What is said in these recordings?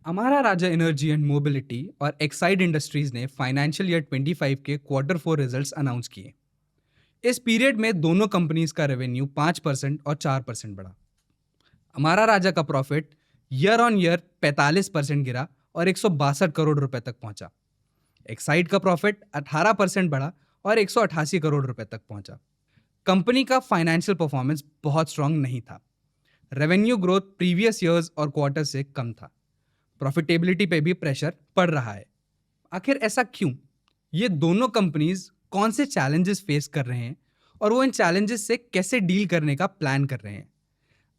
Amara Raja energy and mobility और Exide industries ने financial year 25 के क्वार्टर फोर रिजल्ट्स अनाउंस किए। इस पीरियड में दोनों कंपनीज का रेवेन्यू 5% और 4% बढ़ा। अमारा राजा का प्रॉफिट ईयर ऑन ईयर 45% गिरा और 162 करोड़ रुपए तक पहुंचा। एक्साइड का प्रॉफिट 18% बढ़ा और 188 करोड़ रुपए तक पहुंचा। कंपनी का फाइनेंशियल परफॉर्मेंस बहुत स्ट्रांग नहीं था। रेवेन्यू ग्रोथ प्रीवियस ईयर्स और क्वार्टर से कम था। प्रॉफिटेबिलिटी पे भी प्रेशर पड़ रहा है। आखिर ऐसा क्यों? ये दोनों कंपनीज कौन से चैलेंजेस फेस कर रहे हैं और वो इन चैलेंजेस से कैसे डील करने का प्लान कर रहे हैं?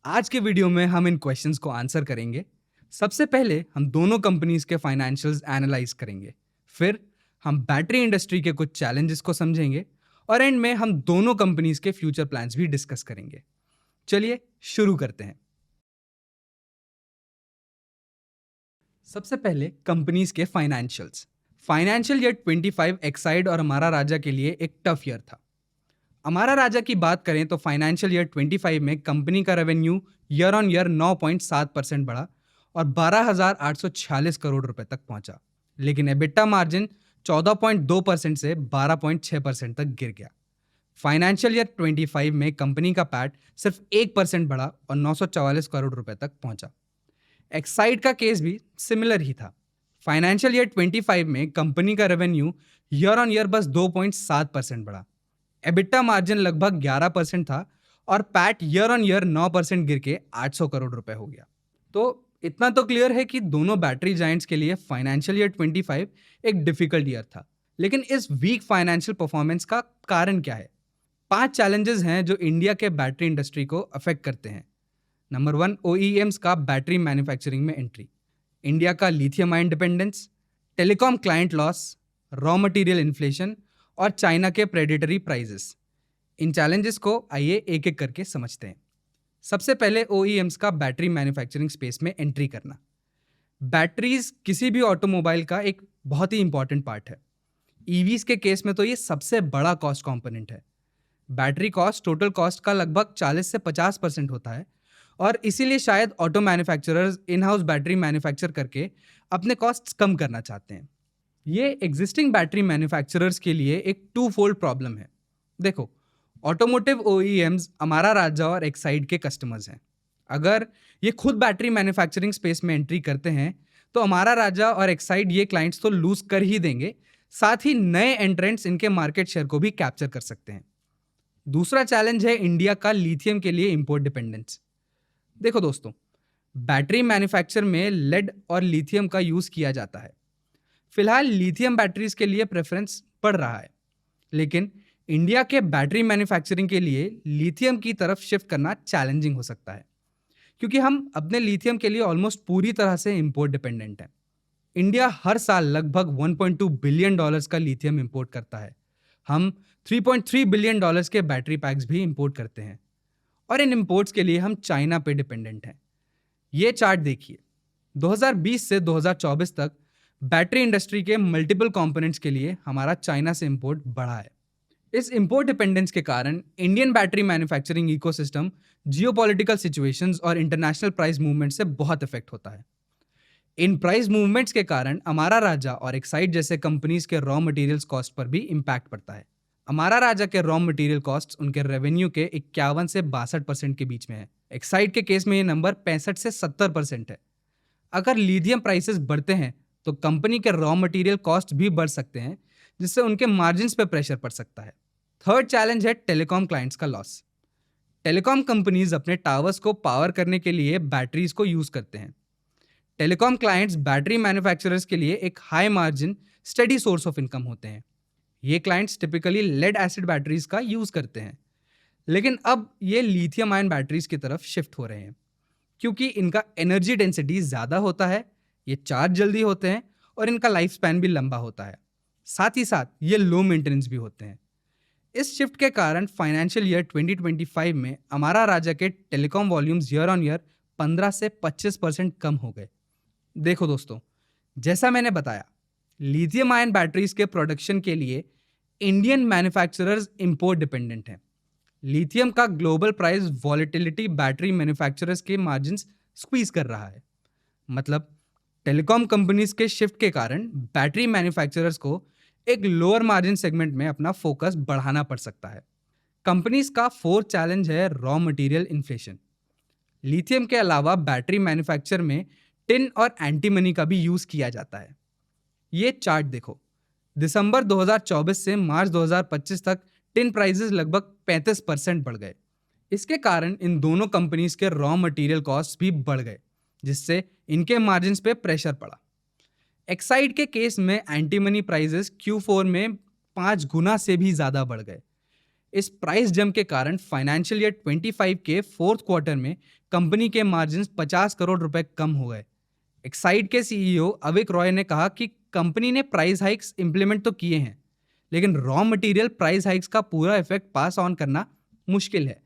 आज के वीडियो में हम इन क्वेश्चंस को आंसर करेंगे। सबसे पहले हम दोनों कंपनीज के फाइनेंशियल्स एनालाइज करेंगे, फिर हम बैटरी इंडस्ट्री के कुछ चैलेंजेस को समझेंगे और एंड में हम दोनों कंपनीज के फ्यूचर प्लान्स भी डिस्कस करेंगे। चलिए शुरू करते हैं। सबसे पहले कंपनीज के फाइनेंशियल्स। फाइनेंशियल ईयर 25 एक्साइड और अमारा राजा के लिए एक टफ ईयर था। अमारा राजा की बात करें तो फाइनेंशियल ईयर 25 में कंपनी का रेवेन्यू ईयर ऑन ईयर 9.7% बढ़ा और 12,846 करोड़ रुपए तक पहुंचा, लेकिन एबिटा मार्जिन 14.2% से 12.6% तक गिर गया। फाइनेंशियल ईयर 25 में कंपनी का पैट सिर्फ 1% बढ़ा और 944 करोड़ रुपए तक पहुंचा। एक्साइड का केस भी सिमिलर ही था। फाइनेंशियल ईयर 25 में कंपनी का रेवेन्यू ईयर ऑन ईयर बस 2.7% बढ़ा। एबिटा मार्जिन लगभग 11% था और पैट ईयर ऑन ईयर 9% गिर के 800 करोड़ रुपए हो गया। तो इतना तो क्लियर है कि दोनों बैटरी जायंट्स के लिए फाइनेंशियल ईयर 25 एक डिफिकल्ट ईयर था। लेकिन इस वीक फाइनेंशियल परफॉर्मेंस का कारण क्या है? 5 चैलेंजेस हैं जो इंडिया के बैटरी इंडस्ट्री को अफेक्ट करते हैं। नंबर 1, OEMs का बैटरी मैन्युफैक्चरिंग में एंट्री, इंडिया का lithium ion dependence, telecom client loss, raw material inflation और चाइना के प्रेडेटरी प्राइजेस। इन चैलेंजेस को आइए एक एक करके समझते हैं। सबसे पहले OEMs का बैटरी मैन्युफैक्चरिंग स्पेस में एंट्री करना। बैटरीज किसी भी ऑटोमोबाइल का एक बहुत ही इंपॉर्टेंट पार्ट है। EVs के केस में तो ये सबसे बड़ा कॉस्ट कंपोनेंट है। बैटरी कॉस्ट टोटल कॉस्ट का लगभग 40 से 50% होता है और इसीलिए शायद auto manufacturers in house battery manufacture करके अपने कॉस्ट्स कम करना चाहते हैं। ये एग्जिस्टिंग बैटरी मैन्युफैक्चरर्स के लिए एक टू फोल्ड प्रॉब्लम है। देखो, ऑटोमोटिव OEMs अमारा राजा और एक्साइड के कस्टमर्स हैं। अगर ये खुद बैटरी मैन्युफैक्चरिंग स्पेस में एंट्री करते हैं तो अमारा राजा और एक्साइड ये क्लाइंट्स तो लूज कर ही देंगे, साथ ही नए एंट्रेंट्स इनके मार्केट शेयर को भी कैप्चर कर सकते हैं। दूसरा चैलेंज है इंडिया का लिथियम के लिए इंपोर्ट डिपेंडेंस। देखो दोस्तों, बैटरी मैन्युफैक्चर में लेड और लिथियम का यूज किया जाता है। फिलहाल लिथियम बैटरीज के लिए प्रेफरेंस बढ़ रहा है, लेकिन इंडिया के बैटरी मैन्युफैक्चरिंग के लिए लिथियम की तरफ शिफ्ट करना चैलेंजिंग हो सकता है, क्योंकि हम अपने लिथियम के लिए ऑलमोस्ट पूरी तरह से इंपोर्ट डिपेंडेंट हैं। इंडिया हर साल लगभग 1.2 बिलियन डॉलर्स का लिथियम इंपोर्ट करता है। हम 3.3 बिलियन डॉलर्स के बैटरी पैक्स भी इंपोर्ट करते हैं और इन इंपोर्ट्स के लिए हम चाइना पे डिपेंडेंट हैं। ये चार्ट देखिए, 2020 से 2024 तक बैटरी इंडस्ट्री के मल्टीपल कंपोनेंट्स के लिए हमारा चाइना से इंपोर्ट बढ़ा है। इस इंपोर्ट डिपेंडेंस के कारण Indian battery manufacturing ecosystem geopolitical situations और इंटरनेशनल प्राइस मूवमेंट से बहुत इफेक्ट होता है। इन प्राइस मूवमेंट्स के कारण अमारा राजा और एक्साइड जैसे कंपनीज के रॉ मटेरियल्स कॉस्ट पर भी इम्पैक्ट पड़ता है। अमारा राजा के रॉ मटेरियल कॉस्ट उनके रेवेन्यू के 51 से 62% के बीच में है। एक्साइड के केस में ये नंबर 65 से 70% है। अगर लिथियम प्राइसेस बढ़ते हैं तो कंपनी के रॉ मटेरियल कॉस्ट भी बढ़ सकते हैं, जिससे उनके मार्जिन्स पे प्रेशर पड़ सकता है। थर्ड चैलेंज है टेलीकॉम क्लाइंट्स का लॉस। टेलीकॉम कंपनीज अपने टावर्स को पावर करने के लिए बैटरीज को यूज करते हैं। टेलीकॉम क्लाइंट्स बैटरी मैन्युफैक्चरर्स के लिए एक high margin steady source of income होते हैं। ये clients typically lead acid batteries का यूज करते हैं, लेकिन अब ये लिथियम आयन बैटरीज की तरफ शिफ्ट हो रहे हैं, क्योंकि इनका एनर्जी डेंसिटी ज़्यादा होता है, ये चार्ज जल्दी होते हैं और इनका लाइफ स्पैन भी लंबा होता है। साथ ही साथ ये लो मेंटेनेंस भी होते हैं। इस शिफ्ट के कारण फाइनेंशियल ईयर 2025 में अमारा राजा के telecom volumes year on year 15 से 25% कम हो गए। देखो दोस्तों, जैसा मैंने बताया, लिथियम आयन बैटरीज के प्रोडक्शन के लिए इंडियन मैन्युफैक्चरर्स इंपोर्ट डिपेंडेंट हैं। लिथियम का global price volatility battery manufacturers के मार्जिन्स स्क्वीज कर रहा है। मतलब टेलीकॉम कंपनीज के शिफ्ट के कारण बैटरी मैन्युफैक्चरर्स को एक लोअर मार्जिन सेगमेंट में अपना फोकस बढ़ाना पड़ सकता है। कंपनीज का फोर्थ चैलेंज है रॉ मटेरियल इन्फ्लेशन। लिथियम के अलावा बैटरी मैन्युफैक्चर में टिन और एंटीमनी का भी यूज किया जाता है। ये चार्ट देखो, दिसंबर 2024 से मार्च 2025 तक टिन प्राइसेस लगभग 35% बढ़ गए। इसके कारण इन दोनों कंपनीज के रॉ मटेरियल कॉस्ट भी बढ़ गए, जिससे इनके मार्जिन्स पे प्रेशर पड़ा। एक्साइड के केस में एंटीमनी प्राइसेस Q4 में 5 गुना से भी ज्यादा बढ़ गए। इस प्राइस जंप के कारण फाइनेंशियल ईयर 25 के फोर्थ क्वार्टर में कंपनी के मार्जिन्स 50 करोड़ रुपए कम हो गए। एक्साइड के सीईओ अविक रॉय ने कहा कि कंपनी ने प्राइस हाइक्स इंप्लीमेंट तो किए हैं, लेकिन रॉ मटेरियल प्राइस हाइक्स का पूरा इफेक्ट पास ऑन करना मुश्किल है।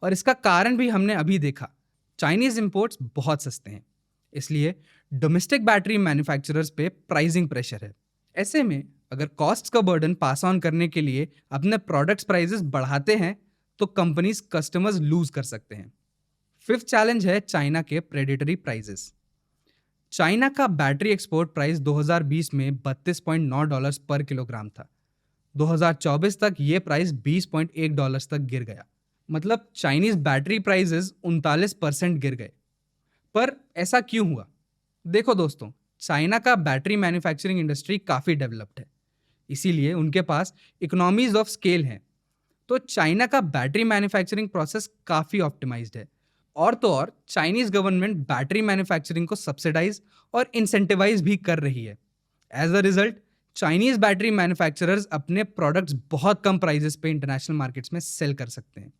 और इसका कारण भी हमने अभी देखा, चाइनीज इंपोर्ट्स बहुत सस्ते हैं, इसलिए डोमेस्टिक बैटरी मैन्युफैक्चरर्स पे प्राइसिंग प्रेशर है। ऐसे में अगर कॉस्ट का बर्डन पास ऑन करने के लिए अपने प्रोडक्ट्स प्राइसेस बढ़ाते हैं तो कंपनीज कस्टमर्स लूज कर सकते हैं। फिफ्थ चैलेंज है चाइना के प्रेडेटरी प्राइसेस। चाइना का बैटरी एक्सपोर्ट प्राइस 2020 में $32.9 पर किलोग्राम था। 2024 तक ये प्राइस $20.1 तक गिर गया। मतलब चाइनीज बैटरी प्राइसेस 39% गिर गए। पर ऐसा क्यों हुआ? देखो दोस्तों, चाइना का बैटरी मैन्युफैक्चरिंग इंडस्ट्री काफ़ी डेवलप्ड है, इसीलिए उनके पास इकोनॉमीज ऑफ स्केल हैं। तो चाइना का बैटरी मैन्युफैक्चरिंग प्रोसेस काफ़ी ऑप्टिमाइज्ड है। और तो और चाइनीज गवर्नमेंट बैटरी मैन्युफैक्चरिंग को सब्सिडाइज और इंसेंटिवाइज भी कर रही है। As a result Chinese battery manufacturers अपने प्रोडक्ट्स बहुत कम प्राइजेस पे इंटरनेशनल मार्केट्स में सेल कर सकते हैं।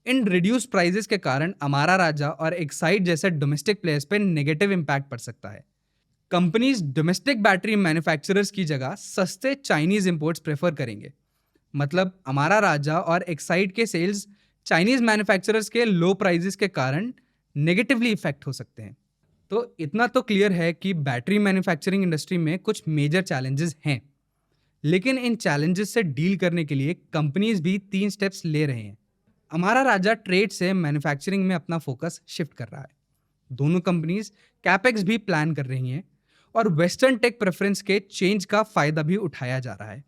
इन रिड्यूस्ड प्राइजेस के कारण अमारा राजा और एक्साइड जैसे डोमेस्टिक प्लेयर्स पे नेगेटिव इम्पैक्ट पड़ सकता है। कंपनीज डोमेस्टिक बैटरी मैन्युफैक्चरर्स की जगह सस्ते चाइनीज इंपोर्ट्स प्रेफर करेंगे। मतलब अमारा राजा और एक्साइड के सेल्स चाइनीज मैन्युफैक्चरर्स के लो प्राइजेस के कारण नेगेटिवली इफेक्ट हो सकते हैं। तो इतना तो क्लियर है कि बैटरी मैन्युफैक्चरिंग इंडस्ट्री में कुछ मेजर चैलेंजेस हैं, लेकिन इन चैलेंजेस से डील करने के लिए कंपनीज भी 3 स्टेप्स ले रहे हैं। अमारा राजा ट्रेड से मैन्युफैक्चरिंग में अपना फोकस शिफ्ट कर रहा है। दोनों कंपनीज कैपेक्स भी प्लान कर रही हैं और वेस्टर्न टेक प्रेफरेंस के चेंज का फायदा भी उठाया जा रहा है।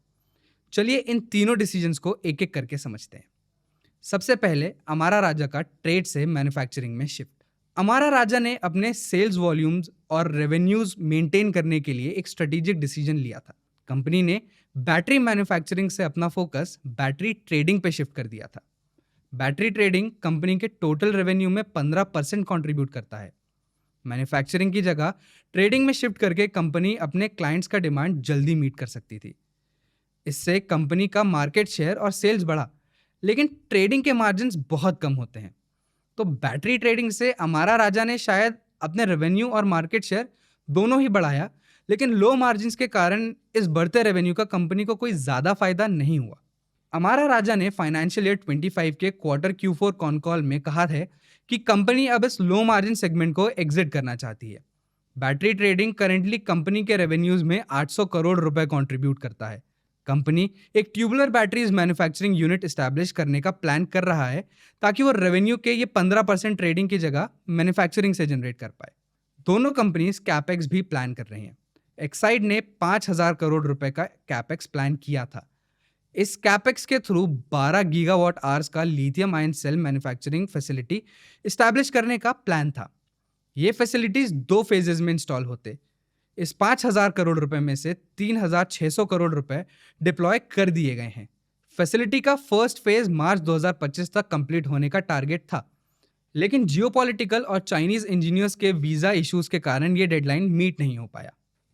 चलिए इन तीनों डिसीजंस को एक एक करके समझते हैं। सबसे पहले अमारा राजा का ट्रेड से मैन्युफैक्चरिंग में शिफ्ट। अमारा राजा ने अपने सेल्स वॉल्यूम्स और रेवेन्यूज मेंटेन करने के लिए एक स्ट्रेटेजिक डिसीजन लिया था। कंपनी ने बैटरी मैन्युफैक्चरिंग से अपना फोकस बैटरी ट्रेडिंग पे शिफ्ट कर दिया था। बैटरी ट्रेडिंग कंपनी के टोटल रेवेन्यू में 15% कंट्रीब्यूट करता है। मैन्युफैक्चरिंग की जगह ट्रेडिंग में शिफ्ट करके कंपनी अपने क्लाइंट्स का डिमांड जल्दी मीट कर सकती थी। इससे कंपनी का मार्केट शेयर और सेल्स बढ़ा, लेकिन ट्रेडिंग के मार्जिन्स बहुत कम होते हैं। तो बैटरी ट्रेडिंग से अमारा राजा ने शायद अपने रेवेन्यू और मार्केट शेयर दोनों ही बढ़ाया, लेकिन लो मार्जिन्स के कारण इस बढ़ते रेवेन्यू का कंपनी को कोई ज़्यादा फायदा नहीं हुआ। अमारा राजा ने फाइनेंशियल ईयर 25 के क्वार्टर Q4 कॉन कॉल में कहा है कि कंपनी अब इस लो मार्जिन सेगमेंट को एग्जिट करना चाहती है। बैटरी ट्रेडिंग करेंटली कंपनी के रेवेन्यूज में 800 करोड़ रुपए कंट्रीब्यूट करता है। कंपनी एक tubular batteries manufacturing unit establish करने का प्लान कर रहा है, ताकि वो रेवेन्यू के ये 15% ट्रेडिंग की जगह मैन्युफैक्चरिंग से जनरेट कर पाए। दोनों कंपनीज कैपेक्स भी प्लान कर रही हैं। एक्साइड ने 5,000 करोड़ रुपए का कैपेक्स प्लान किया था। इस कैपेक्स के थ्रू 12 गीगावाट आवर्स का lithium ion cell manufacturing facility establish करने का प्लान था। ये फैसिलिटीज 2 फेजेस में इंस्टॉल होते। इस 5,000 करोड़ रुपए में से 3,600 करोड़ रुपए डिप्लॉय कर दिए गए हैं। फैसिलिटी का फर्स्ट फेज मार्च 2025 तक कंप्लीट होने का टारगेट था, लेकिन जियोपॉलिटिकल और चाइनीज इंजीनियर्स के वीजा इश्यूज के कारण ये डेडलाइन मीट नहीं हो पाया।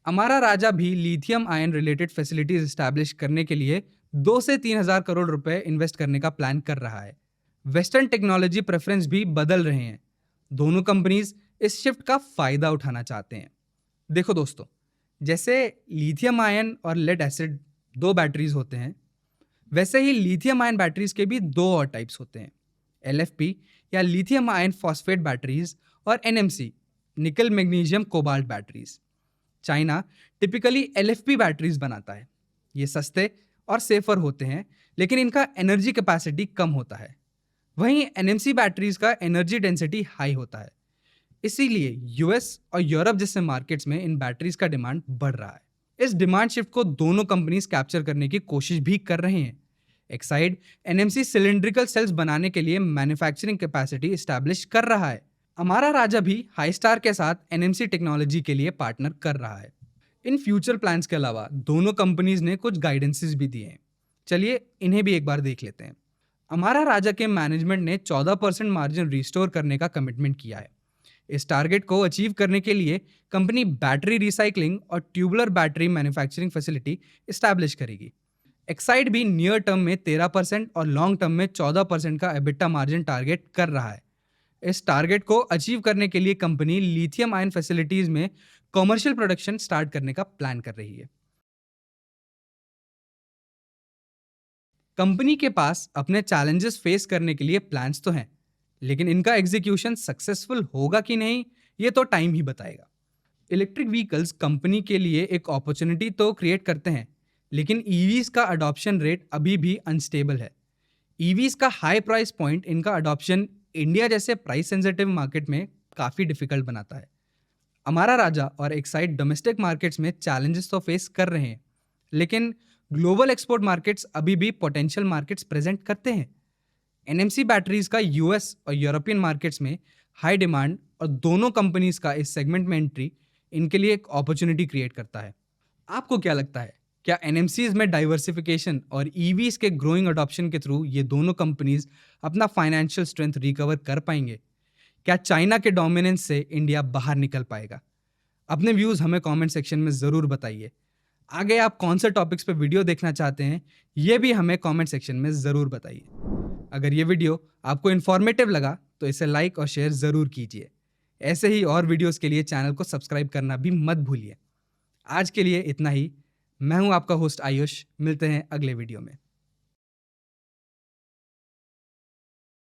अमारा राजा भी lithium ion related facilities establish करने के लिए 2 से 3,000 करोड़ रुपए इन्वेस्ट करने का प्लान कर रहा है। वेस्टर्न टेक्नोलॉजी प्रेफरेंस भी बदल रहे हैं। दोनों कंपनीज इस शिफ्ट का फायदा उठाना चाहते हैं। देखो दोस्तों, जैसे लिथियम आयन और लेड एसिड 2 बैटरीज होते हैं, वैसे ही लिथियम आयन बैटरीज के भी 2 और टाइप्स होते हैं, LFP या लिथियम आयन फॉस्फेट बैटरीज और NMC निकल magnesium cobalt batteries. China typically LFP batteries बनाता है। ये सस्ते और सेफर होते हैं, लेकिन इनका एनर्जी कैपेसिटी कम होता है। वहीं NMC बैटरीज का एनर्जी डेंसिटी हाई होता है। इसीलिए यूएस और यूरोप जैसे मार्केट्स में इन बैटरीज का डिमांड बढ़ रहा है। इस डिमांड शिफ्ट को दोनों कंपनीज कैप्चर करने की कोशिश भी कर रहे हैं। एक्साइड एनएमसी सिलिंड्रिकल सेल्स बनाने के लिए मैन्युफैक्चरिंग कैपेसिटी एस्टैब्लिश कर रहा है। अमारा राजा भी हाईस्टार के साथ एनएमसी टेक्नोलॉजी के लिए पार्टनर कर रहा है। इन फ्यूचर प्लान्स के अलावा दोनों कंपनीज ने कुछ गाइडेंसेस भी दिए हैं। चलिए इन्हें भी एक बार देख लेते हैं। अमारा राजा के मैनेजमेंट ने 14% मार्जिन रिस्टोर करने का कमिटमेंट किया है। इस टारगेट को अचीव करने के लिए कंपनी बैटरी रिसाइकलिंग और tubular battery manufacturing facility establish करेगी। एक्साइड भी नियर टर्म में 13% और लॉन्ग टर्म में 14% का एबिटा मार्जिन टारगेट कर रहा है। इस टारगेट को अचीव करने के लिए कंपनी लिथियम आयन फैसिलिटीज में कॉमर्शियल प्रोडक्शन स्टार्ट करने का प्लान कर रही है। कंपनी के पास अपने चैलेंजेस फेस करने के लिए प्लान्स तो हैं, लेकिन इनका एग्जीक्यूशन सक्सेसफुल होगा कि नहीं ये तो टाइम ही बताएगा। इलेक्ट्रिक व्हीकल्स कंपनी के लिए एक अपॉर्चुनिटी तो क्रिएट करते हैं, लेकिन ईवीज का अडॉप्शन रेट अभी भी अनस्टेबल है। ईवीज का हाई प्राइस पॉइंट इनका अडॉप्शन इंडिया जैसे प्राइस सेंसिटिव मार्केट में काफ़ी डिफिकल्ट बनाता है। अमारा राजा और एक्साइड डोमेस्टिक मार्केट्स में चैलेंजेस तो फेस कर रहे हैं, लेकिन ग्लोबल एक्सपोर्ट मार्केट्स अभी भी पोटेंशियल मार्केट्स प्रेजेंट करते हैं। एनएमसी बैटरीज का यूएस और यूरोपियन मार्केट्स में हाई डिमांड और दोनों कंपनीज का इस सेगमेंट में एंट्री इनके लिए एक अपॉर्चुनिटी क्रिएट करता है। आपको क्या लगता है, क्या एनएमसीज में डाइवर्सिफिकेशन और ईवीज के ग्रोइंग अडॉप्शन के थ्रू ये दोनों कंपनीज अपना फाइनेंशियल स्ट्रेंथ रिकवर कर पाएंगे? क्या चाइना के डोमिनेंस से इंडिया बाहर निकल पाएगा? अपने व्यूज़ हमें कमेंट सेक्शन में ज़रूर बताइए। आगे आप कौन से टॉपिक्स पे वीडियो देखना चाहते हैं ये भी हमें कमेंट सेक्शन में ज़रूर बताइए। अगर ये वीडियो आपको इन्फॉर्मेटिव लगा तो इसे लाइक और शेयर ज़रूर कीजिए। ऐसे ही और वीडियोस के लिए चैनल को सब्सक्राइब करना भी मत भूलिए। आज के लिए इतना ही। मैं हूं आपका होस्ट आयुष। मिलते हैं अगले वीडियो में।